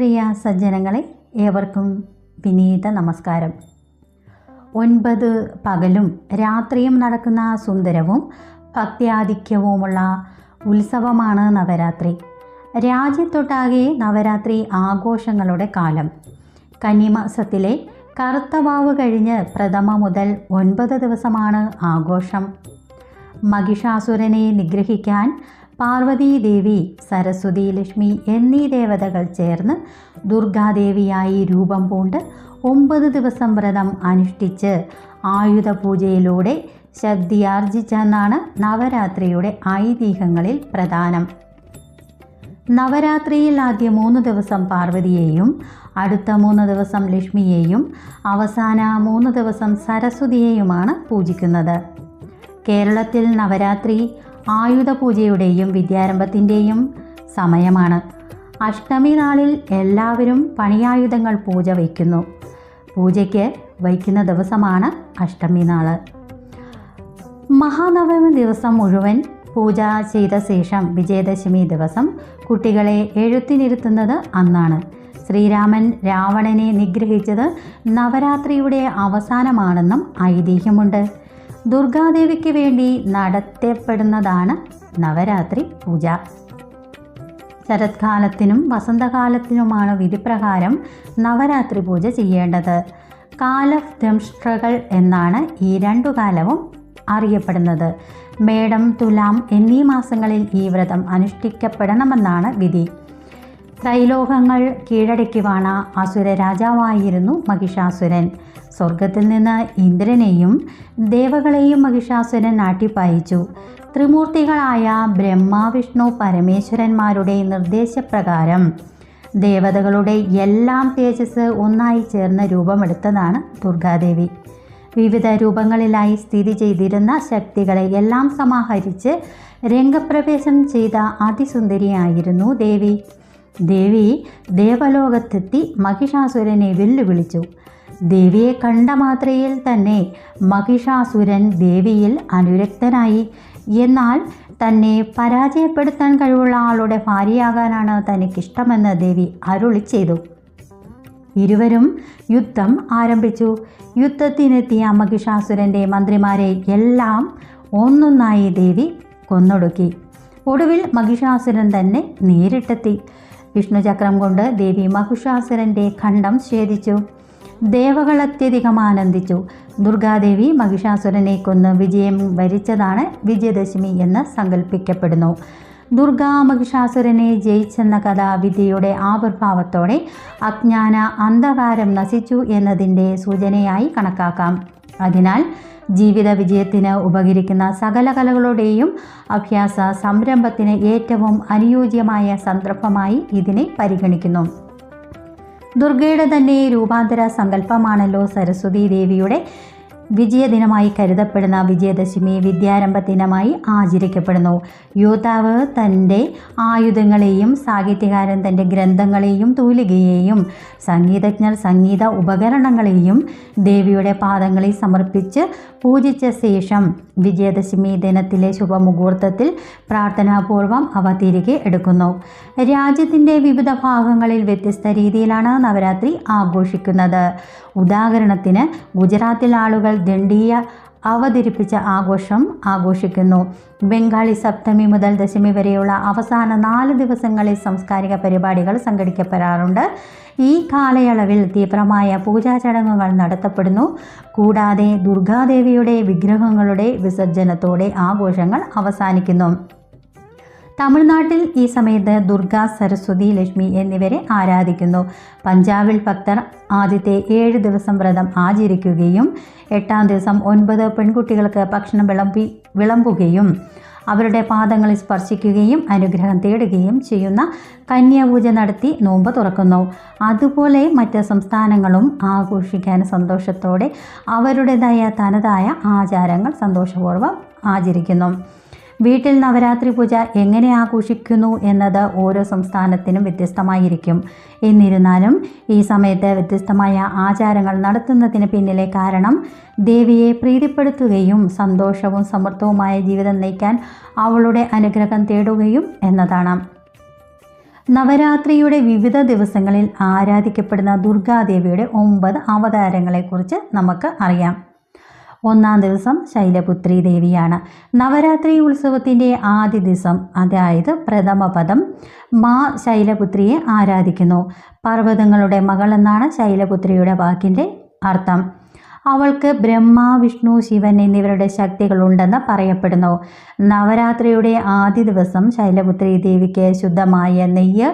പ്രിയ സജ്ജനങ്ങളെ, ഏവർക്കും വിനീത നമസ്കാരം. 9 പകലും രാത്രിയും നടക്കുന്ന സുന്ദരവും ഭക്ത്യാധിക്യവുമുള്ള ഉത്സവമാണ് നവരാത്രി. രാജ്യത്തൊട്ടാകെ നവരാത്രി ആഘോഷങ്ങളുടെ കാലം. കന്നിമാസത്തിലെ കറുത്ത വാവ് കഴിഞ്ഞ് പ്രഥമ മുതൽ 9 ദിവസമാണ് ആഘോഷം. മഹിഷാസുരനെ നിഗ്രഹിക്കാൻ പാർവതി ദേവി, സരസ്വതി, ലക്ഷ്മി എന്നീ ദേവതകൾ ചേർന്ന് ദുർഗാദേവിയായി രൂപം പൂണ്ട് 9 ദിവസം വ്രതം അനുഷ്ഠിച്ച് ആയുധ പൂജയിലൂടെ ശക്തിയാർജിച്ചെന്നാണ് നവരാത്രിയുടെ ഐതിഹ്യങ്ങളിൽ പ്രധാനം. നവരാത്രിയിൽ ആദ്യ 3 ദിവസം പാർവതിയെയും, അടുത്ത 3 ദിവസം ലക്ഷ്മിയെയും, അവസാന 3 ദിവസം സരസ്വതിയെയുമാണ് പൂജിക്കുന്നത്. കേരളത്തിൽ നവരാത്രി ആയുധ പൂജയുടെയും വിദ്യാരംഭത്തിൻ്റെയും സമയമാണ്. അഷ്ടമി നാളിൽ എല്ലാവരും പണിയായുധങ്ങൾ പൂജ വയ്ക്കുന്നു. പൂജയ്ക്ക് വയ്ക്കുന്ന ദിവസമാണ് അഷ്ടമി നാൾ. മഹാനവമി ദിവസം മുഴുവൻ പൂജ ചെയ്ത ശേഷം വിജയദശമി ദിവസം കുട്ടികളെ എഴുത്തിനിരുത്തുന്നത് അന്നാണ്. ശ്രീരാമൻ രാവണനെ നിഗ്രഹിച്ചത് നവരാത്രിയുടെ അവസാനമാണെന്നും ഐതിഹ്യമുണ്ട്. ദുർഗാദേവിക്ക് വേണ്ടി നടത്തപ്പെടുന്നതാണ് നവരാത്രി പൂജ. ശരത്കാലത്തിനും വസന്തകാലത്തിനുമാണ് വിധിപ്രകാരം നവരാത്രി പൂജ ചെയ്യേണ്ടത്. കാലദംഷ്ട്രകൾ എന്നാണ് ഈ 2 കാലവും അറിയപ്പെടുന്നത്. മേടം, തുലാം എന്നീ മാസങ്ങളിൽ ഈ വ്രതം അനുഷ്ഠിക്കപ്പെടണമെന്നാണ് വിധി. ത്രൈലോകങ്ങൾ കീഴടക്കിവാണ അസുര രാജാവായിരുന്നു മഹിഷാസുരൻ. സ്വർഗത്തിൽ നിന്ന് ഇന്ദ്രനെയും ദേവകളെയും മഹിഷാസുരൻ നാട്ടിപ്പായിച്ചു. ത്രിമൂർത്തികളായ ബ്രഹ്മ, വിഷ്ണു, പരമേശ്വരന്മാരുടെ നിർദ്ദേശപ്രകാരം ദേവതകളുടെ എല്ലാം തേജസ് ഒന്നായി ചേർന്ന് രൂപമെടുത്തതാണ് ദുർഗാദേവി. വിവിധ രൂപങ്ങളിലായി സ്ഥിതി ചെയ്തിരുന്ന ശക്തികളെ എല്ലാം സമാഹരിച്ച് രംഗപ്രവേശം ചെയ്ത അതിസുന്ദരിയായിരുന്നു ദേവി. ദേവി ദേവലോകത്തെത്തി മഹിഷാസുരനെ വെല്ലുവിളിച്ചു. ദേവിയെ കണ്ട മാത്രയിൽ തന്നെ മഹിഷാസുരൻ ദേവിയിൽ അനുരക്തനായി. എന്നാൽ തന്നെ പരാജയപ്പെടുത്താൻ കഴിവുള്ള ആളുടെ ഭാര്യയാകാനാണ് തനിക്കിഷ്ടമെന്ന് ദേവി അരുളി ചെയ്തു. ഇരുവരും യുദ്ധം ആരംഭിച്ചു. യുദ്ധത്തിനെത്തിയ മഹിഷാസുരൻ്റെ മന്ത്രിമാരെ എല്ലാം ഒന്നൊന്നായി ദേവി കൊന്നൊടുക്കി. ഒടുവിൽ മഹിഷാസുരൻ തന്നെ നേരിട്ടെത്തി. വിഷ്ണുചക്രം കൊണ്ട് ദേവി മഹിഷാസുരൻ്റെ ഖണ്ഡം ഛേദിച്ചു. ദേവകൾ അത്യധികം ആനന്ദിച്ചു. ദുർഗാദേവി മഹിഷാസുരനെ കൊന്ന് വിജയം വരിച്ചതാണ് വിജയദശമി എന്ന് സങ്കല്പിക്കപ്പെടുന്നു. ദുർഗാ മഹിഷാസുരനെ ജയിച്ചെന്ന കഥ വിദ്യയുടെ ആവിർഭാവത്തോടെ അജ്ഞാന അന്ധകാരം നശിച്ചു എന്നതിൻ്റെ സൂചനയായി കണക്കാക്കാം. അതിനാൽ ജീവിത വിജയത്തിന് ഉപകരിക്കുന്ന സകല കലകളുടെയും അഭ്യാസ സംരംഭത്തിന് ഏറ്റവും അനുയോജ്യമായ സന്ദർഭമായി ഇതിനെ പരിഗണിക്കുന്നു. ദുർഗയുടെ തന്നെ രൂപാന്തര സങ്കല്പമാണല്ലോ സരസ്വതി ദേവിയുടെ വിജയദിനമായി കരുതപ്പെടുന്ന വിജയദശമി വിദ്യാരംഭ ദിനമായി ആചരിക്കപ്പെടുന്നു. യോദ്ധാവ് തൻ്റെ ആയുധങ്ങളെയും, സാഹിത്യകാരൻ തൻ്റെ ഗ്രന്ഥങ്ങളെയും തൂലികയെയും, സംഗീതജ്ഞർ സംഗീത ഉപകരണങ്ങളെയും ദേവിയുടെ പാദങ്ങളിൽ സമർപ്പിച്ച് പൂജിച്ച ശേഷം വിജയദശമി ദിനത്തിലെ ശുഭമുഹൂർത്തത്തിൽ പ്രാർത്ഥനാപൂർവം അവ തിരികെ എടുക്കുന്നു. രാജ്യത്തിൻ്റെ വിവിധ ഭാഗങ്ങളിൽ വ്യത്യസ്ത രീതിയിലാണ് നവരാത്രി ആഘോഷിക്കുന്നത്. ഉദാഹരണത്തിന് ഗുജറാത്തിൽ ആളുകൾ ദണ്ഡിയ അവതരിപ്പിച്ച ആഘോഷം ആഘോഷിക്കുന്നു. ബംഗാളി സപ്തമി മുതൽ ദശമി വരെയുള്ള അവസാന 4 ദിവസങ്ങളിൽ സാംസ്കാരിക പരിപാടികൾ സംഘടിപ്പിക്കപ്പെടാറുണ്ട്. ഈ കാലയളവിൽ തീവ്രമായ പൂജാചടങ്ങുകൾ നടത്തപ്പെടുന്നു. കൂടാതെ ദുർഗാദേവിയുടെ വിഗ്രഹങ്ങളുടെ വിസർജനത്തോടെ ആഘോഷങ്ങൾ അവസാനിക്കുന്നു. തമിഴ്നാട്ടിൽ ഈ സമയത്ത് ദുർഗ, സരസ്വതി, ലക്ഷ്മി എന്നിവരെ ആരാധിക്കുന്നു. പഞ്ചാബിൽ ഭക്തർ ആദ്യത്തെ 7 ദിവസം വ്രതം ആചരിക്കുകയും 8ാം ദിവസം 9 പെൺകുട്ടികൾക്ക് ഭക്ഷണം വിളമ്പുകയും അവരുടെ പാദങ്ങളിൽ സ്പർശിക്കുകയും അനുഗ്രഹം തേടുകയും ചെയ്യുന്ന കന്യാപൂജ നടത്തി നോമ്പ് തുറക്കുന്നു. അതുപോലെ മറ്റ് സംസ്ഥാനങ്ങളും ആഘോഷിക്കാൻ സന്തോഷത്തോടെ അവരുടേതായ തനതായ ആചാരങ്ങൾ സന്തോഷപൂർവ്വം ആചരിക്കുന്നു. വീട്ടിൽ നവരാത്രി പൂജ എങ്ങനെ ആഘോഷിക്കുന്നു എന്നത് ഓരോ സംസ്ഥാനത്തിനും വ്യത്യസ്തമായിരിക്കും. എന്നിരുന്നാലും ഈ സമയത്ത് വ്യത്യസ്തമായ ആചാരങ്ങൾ നടത്തുന്നതിന് പിന്നിലെ കാരണം ദേവിയെ പ്രീതിപ്പെടുത്തുകയും സന്തോഷവും സമൃദ്ധവുമായ ജീവിതം നയിക്കാൻ അവളുടെ അനുഗ്രഹം തേടുകയും എന്നതാണ്. നവരാത്രിയുടെ വിവിധ ദിവസങ്ങളിൽ ആരാധിക്കപ്പെടുന്ന ദുർഗാദേവിയുടെ 9 അവതാരങ്ങളെക്കുറിച്ച് നമുക്ക് അറിയാം. ഒന്നാം ദിവസം ശൈലപുത്രി ദേവിയാണ്. നവരാത്രി ഉത്സവത്തിൻ്റെ ആദ്യ ദിവസം, അതായത് പ്രഥമപദം, മാ ശൈലപുത്രിയെ ആരാധിക്കുന്നു. പർവ്വതങ്ങളുടെ മകൾ എന്നാണ് ശൈലപുത്രിയുടെ വാക്കിൻ്റെ അർത്ഥം. അവൾക്ക് ബ്രഹ്മ, വിഷ്ണു, ശിവൻ എന്നിവരുടെ ശക്തികളുണ്ടെന്ന് പറയപ്പെടുന്നു. നവരാത്രിയുടെ ആദ്യ ദിവസം ശൈലപുത്രി ദേവിക്ക് ശുദ്ധമായ നെയ്യ്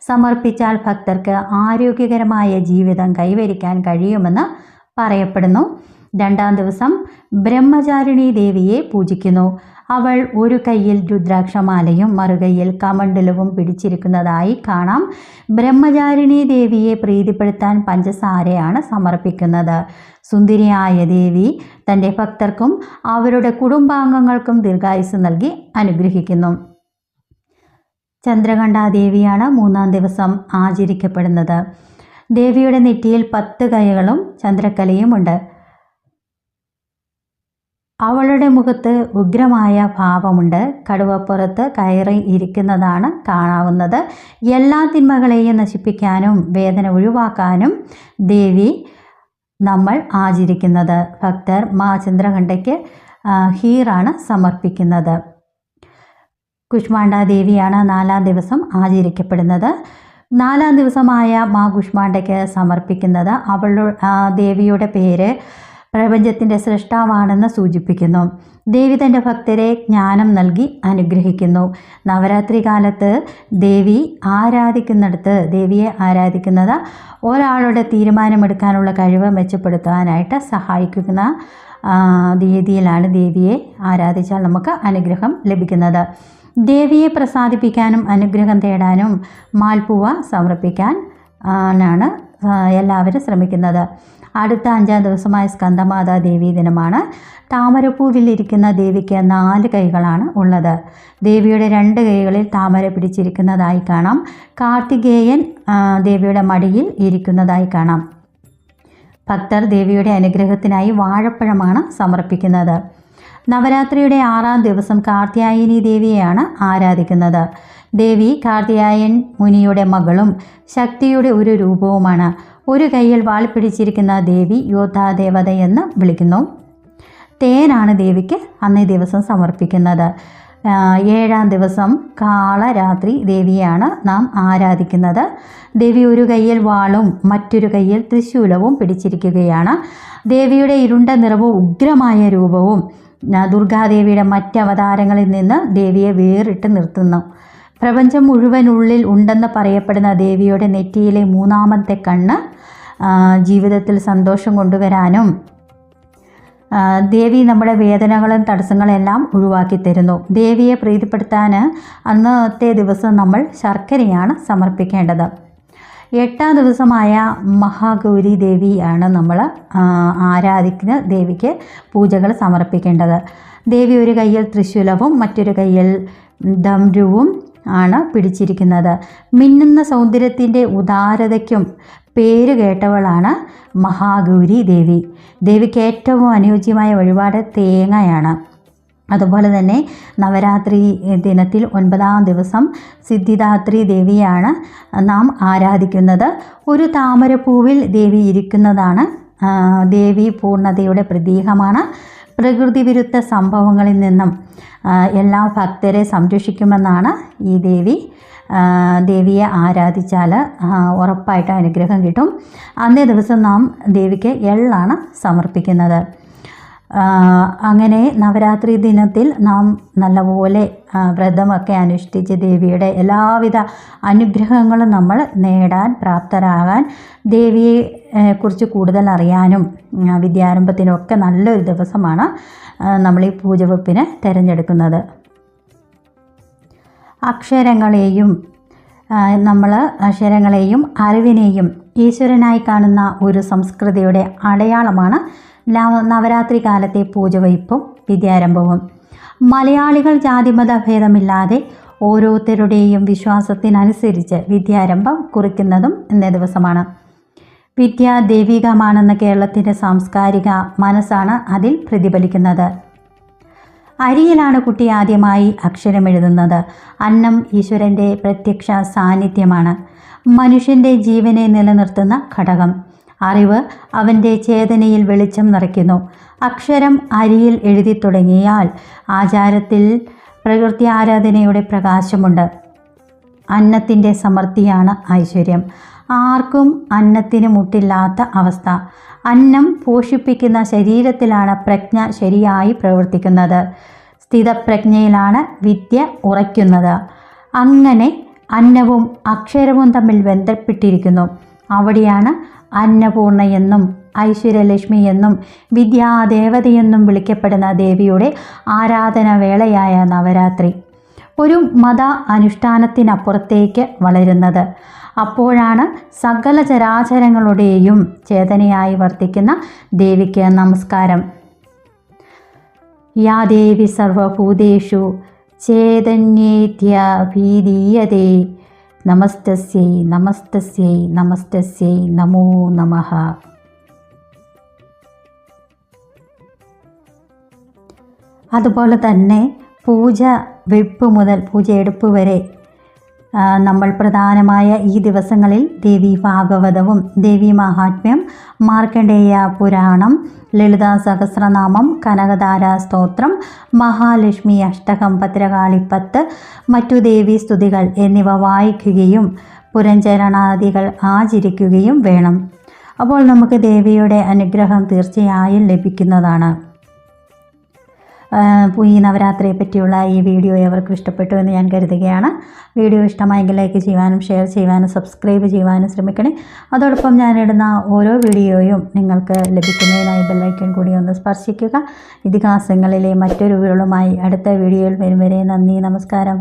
സമർപ്പിച്ചാൽ ഭക്തർക്ക് ആരോഗ്യകരമായ ജീവിതം കൈവരിക്കാൻ കഴിയുമെന്ന് പറയപ്പെടുന്നു. രണ്ടാം ദിവസം ബ്രഹ്മചാരിണി ദേവിയെ പൂജിക്കുന്നു. അവൾ ഒരു കയ്യിൽ രുദ്രാക്ഷമാലയും മറുകൈയിൽ കമണ്ഡലവും പിടിച്ചിരിക്കുന്നതായി കാണാം. ബ്രഹ്മചാരിണി ദേവിയെ പ്രീതിപ്പെടുത്താൻ പഞ്ചസാരയാണ് സമർപ്പിക്കുന്നത്. സുന്ദരിയായ ദേവി തൻ്റെ ഭക്തർക്കും അവരുടെ കുടുംബാംഗങ്ങൾക്കും ദീർഘായുസ് നൽകി അനുഗ്രഹിക്കുന്നു. ചന്ദ്രഘണ്ഠാ ദേവിയാണ് മൂന്നാം ദിവസം ആചരിക്കപ്പെടുന്നത്. ദേവിയുടെ നെറ്റിയിൽ 10 കൈകളും ചന്ദ്രക്കലയുമുണ്ട്. അവളുടെ മുഖത്ത് ഉഗ്രമായ ഭാവമുണ്ട്. കടുവപ്പുറത്ത് കയറി ഇരിക്കുന്നതാണ് കാണാവുന്നത്. എല്ലാ തിന്മകളെയും നശിപ്പിക്കാനും വേദന ഒഴിവാക്കാനും ദേവി നമ്മൾ ആചരിക്കുന്നത്. ഭക്തർ മാ ചന്ദ്രഘണ്ഠയ്ക്ക് ഹീറാണ് സമർപ്പിക്കുന്നത്. കുഷ്മാണ്ഡ ദേവിയാണ് 4ാം ദിവസം ആചരിക്കപ്പെടുന്നത്. 4ാം ദിവസമായ മാ കുഷ്മാണ്ഡയ്ക്ക് സമർപ്പിക്കുന്നത് ദേവിയുടെ പേര് പ്രപഞ്ചത്തിൻ്റെ സൃഷ്ടാവാണെന്ന് സൂചിപ്പിക്കുന്നു. ദേവി തൻ്റെ ഭക്തരെ ജ്ഞാനം നൽകി അനുഗ്രഹിക്കുന്നു. നവരാത്രി കാലത്ത് ദേവിയെ ആരാധിക്കുന്നത് ഒരാളുടെ തീരുമാനമെടുക്കാനുള്ള കഴിവ് മെച്ചപ്പെടുത്താനായിട്ട് സഹായിക്കുന്ന രീതിയിലാണ് ദേവിയെ ആരാധിച്ചാൽ നമുക്ക് അനുഗ്രഹം ലഭിക്കുന്നത്. ദേവിയെ പ്രസാദിപ്പിക്കാനും അനുഗ്രഹം തേടാനും മാൽപ്പുവ സമർപ്പിക്കാൻ ആണ് എല്ലാവരും ശ്രമിക്കുന്നത്. അടുത്ത 5ാം ദിവസമായ സ്കന്ദമാതാ ദേവീ ദിനമാണ്. താമരപ്പൂവിലിരിക്കുന്ന ദേവിക്ക് 4 കൈകളാണ് ഉള്ളത്. ദേവിയുടെ 2 കൈകളിൽ താമര പിടിച്ചിരിക്കുന്നതായി കാണാം. കാർത്തികേയൻ ദേവിയുടെ മടിയിൽ ഇരിക്കുന്നതായി കാണാം. ഭക്തർ ദേവിയുടെ അനുഗ്രഹത്തിനായി വാഴപ്പഴമാണ് സമർപ്പിക്കുന്നത്. നവരാത്രിയുടെ 6ാം ദിവസം കാർത്യായനി ദേവിയെയാണ് ആരാധിക്കുന്നത്. ദേവി കാർത്യായൻ മുനിയുടെ മകളും ശക്തിയുടെ ഒരു രൂപവുമാണ്. ഒരു കൈയിൽ വാൾ പിടിച്ചിരിക്കുന്ന ദേവി യോദ്ധാദേവതയെന്ന് വിളിക്കുന്നു. തേനാണ് ദേവിക്ക് അന്നേ ദിവസം സമർപ്പിക്കുന്നത്. 7ാം ദിവസം കാളരാത്രി ദേവിയാണ് നാം ആരാധിക്കുന്നത്. ദേവി ഒരു കൈയിൽ വാളും മറ്റൊരു കൈയിൽ ത്രിശൂലവും പിടിച്ചിരിക്കുകയാണ്. ദേവിയുടെ ഇരുണ്ട നിറവും ഉഗ്രമായ രൂപവും ദുർഗാദേവിയുടെ മറ്റ് അവതാരങ്ങളിൽ നിന്ന് ദേവിയെ വേറിട്ട് നിർത്തുന്നു. പ്രപഞ്ചം മുഴുവൻ ഉള്ളിൽ ഉണ്ടെന്ന് പറയപ്പെടുന്ന ദേവിയുടെ നെറ്റിയിലെ 3ാമത്തെ കണ്ണ് ജീവിതത്തിൽ സന്തോഷം കൊണ്ടുവരാനും ദേവി നമ്മുടെ വേദനകളും തടസ്സങ്ങളെല്ലാം ഒഴിവാക്കി തരുന്നു. ദേവിയെ പ്രീതിപ്പെടുത്താൻ അന്നത്തെ ദിവസം നമ്മൾ ശർക്കരയാണ് സമർപ്പിക്കേണ്ടത്. 8ാം ദിവസമായ മഹാഗൗരി ദേവിയാണ് നമ്മൾ ആരാധിക്കുന്ന ദേവിക്ക് പൂജകൾ സമർപ്പിക്കേണ്ടത്. ദേവി ഒരു കയ്യിൽ ത്രിശൂലവും മറ്റൊരു കയ്യിൽ ഡമരുവും ആണ് പിടിച്ചിരിക്കുന്നത്. മിന്നുന്ന സൗന്ദര്യത്തിൻ്റെ ഉദാരതയ്ക്കും പേര് കേട്ടവളാണ് മഹാഗൗരി ദേവി. ദേവിക്ക് ഏറ്റവും അനുയോജ്യമായ വഴിപാട് തേങ്ങയാണ്. അതുപോലെ തന്നെ നവരാത്രി ദിനത്തിൽ 9ാം ദിവസം സിദ്ധിദാത്രി ദേവിയാണ് നാം ആരാധിക്കുന്നത്. ഒരു താമരപ്പൂവിൽ ദേവി ഇരിക്കുന്നതാണ്. ദേവി പൂർണ്ണതയുടെ പ്രതീകമാണ്. പ്രകൃതി വിരുദ്ധ സംഭവങ്ങളിൽ നിന്നും എല്ലാ ഭക്തരെ സംരക്ഷിക്കുമെന്നാണ് ഈ ദേവിയെ ആരാധിച്ചാൽ ഉറപ്പായിട്ട് അനുഗ്രഹം കിട്ടും. അന്നേ ദിവസം നാം ദേവിക്ക് എള്ളാണ് സമർപ്പിക്കുന്നത്. അങ്ങനെ നവരാത്രി ദിനത്തിൽ നാം നല്ലപോലെ വ്രതമൊക്കെ അനുഷ്ഠിച്ച് ദേവിയുടെ എല്ലാവിധ അനുഗ്രഹങ്ങളും നമ്മൾ നേടാൻ പ്രാപ്തരാകാൻ, ദേവിയെ കുറിച്ച് കൂടുതൽ അറിയാനും വിദ്യാരംഭത്തിനൊക്കെ നല്ലൊരു ദിവസമാണ് നമ്മൾ ഈ പൂജവെപ്പിന് തിരഞ്ഞെടുക്കുന്നത്. അക്ഷരങ്ങളെയും അറിവിനെയും ഈശ്വരനായി കാണുന്ന ഒരു സംസ്കൃതിയുടെ അടയാളമാണ് നവരാത്രി കാലത്തെ പൂജവയ്പ്പും വിദ്യാരംഭവും. മലയാളികൾ ജാതിമത ഭേദമില്ലാതെ ഓരോരുത്തരുടെയും വിശ്വാസത്തിനനുസരിച്ച് വിദ്യാരംഭം കുറിക്കുന്നതും ഇന്നേ ദിവസമാണ്. വിദ്യ ദൈവികമാണെന്ന കേരളത്തിൻ്റെ സാംസ്കാരിക മനസ്സാണ് അതിൽ പ്രതിഫലിക്കുന്നത്. അരിയിലാണ് കുട്ടി ആദ്യമായി അക്ഷരമെഴുതുന്നത്. അന്നം ഈശ്വരൻ്റെ പ്രത്യക്ഷ സാന്നിധ്യമാണ്, മനുഷ്യൻ്റെ ജീവനെ നിലനിർത്തുന്ന ഘടകം. അറിവ് അവൻ്റെ ചേതനയിൽ വെളിച്ചം നിറയ്ക്കുന്നു. അക്ഷരം അരിയിൽ എഴുതി തുടങ്ങിയാൽ ആചാരത്തിൽ പ്രകൃതി ആരാധനയുടെ പ്രകാശമുണ്ട്. അന്നത്തിൻ്റെ സമൃദ്ധിയാണ് ഐശ്വര്യം. ആർക്കും അന്നത്തിന് മുട്ടില്ലാത്ത അവസ്ഥ. അന്നം പോഷിപ്പിക്കുന്ന ശരീരത്തിലാണ് പ്രജ്ഞ ശരിയായി പ്രവർത്തിക്കുന്നത്. സ്ഥിതപ്രജ്ഞയിലാണ് വിദ്യ ഉറയ്ക്കുന്നത്. അങ്ങനെ അന്നവും അക്ഷരവും തമ്മിൽ ബന്ധപ്പെട്ടിരിക്കുന്നു. അവിടെയാണ് അന്നപൂർണയെന്നും ഐശ്വര്യലക്ഷ്മി എന്നും വിദ്യാദേവതയെന്നും വിളിക്കപ്പെടുന്ന ദേവിയുടെ ആരാധനാവേളയായ നവരാത്രി ഒരു മത അനുഷ്ഠാനത്തിനപ്പുറത്തേക്ക് വളരുന്നത്. അപ്പോഴാണ് സകല ചരാചരങ്ങളുടെയും ചേതനയായി വർത്തിക്കുന്ന ദേവിക്ക് നമസ്കാരം. യാ ദേവി സർവഭൂതേഷു ചേതന്യേത്യഭിധീയതേ നമസ്തസ്യൈ നമസ്തസ്യൈ നമസ്തസ്യൈ നമോ നമഃ. അതുപോലെ തന്നെ പൂജ വെപ്പ് മുതൽ പൂജയെടുപ്പ് വരെ നമ്മൾ പ്രധാനമായ ഈ ദിവസങ്ങളിൽ ദേവി ഭാഗവതവും ദേവി മഹാത്മ്യം, മാർക്കണ്ഡേയ പുരാണം, ലളിതാ സഹസ്രനാമം, കനകധാര സ്തോത്രം, മഹാലക്ഷ്മി അഷ്ടകം, ഭദ്രകാളിപ്പത്ത്, മറ്റു ദേവീ സ്തുതികൾ എന്നിവ വായിക്കുകയും പുരഞ്ചരണാദികൾ ആചരിക്കുകയും വേണം. അപ്പോൾ നമുക്ക് ദേവിയുടെ അനുഗ്രഹം തീർച്ചയായും ലഭിക്കുന്നതാണ്. ഈ നവരാത്രിയെ പറ്റിയുള്ള ഈ വീഡിയോ എവർക്കും ഇഷ്ടപ്പെട്ടു എന്ന് ഞാൻ കരുതുകയാണ്. വീഡിയോ ഇഷ്ടമായെങ്കിൽ ലൈക്ക് ചെയ്യുവാനും ഷെയർ ചെയ്യുവാനും സബ്സ്ക്രൈബ് ചെയ്യുവാനും ശ്രമിക്കണേ. അതോടൊപ്പം ഞാനിടുന്ന ഓരോ വീഡിയോയും നിങ്ങൾക്ക് ലഭിക്കുന്നതിനായി ബെല്ലൈക്കൺ കൂടി ഒന്ന് സ്പർശിക്കുക. ഇതിഹാസങ്ങളിലെ മറ്റൊരു വിരളുമായി അടുത്ത വീഡിയോയിൽ വരും വരെ നന്ദി, നമസ്കാരം.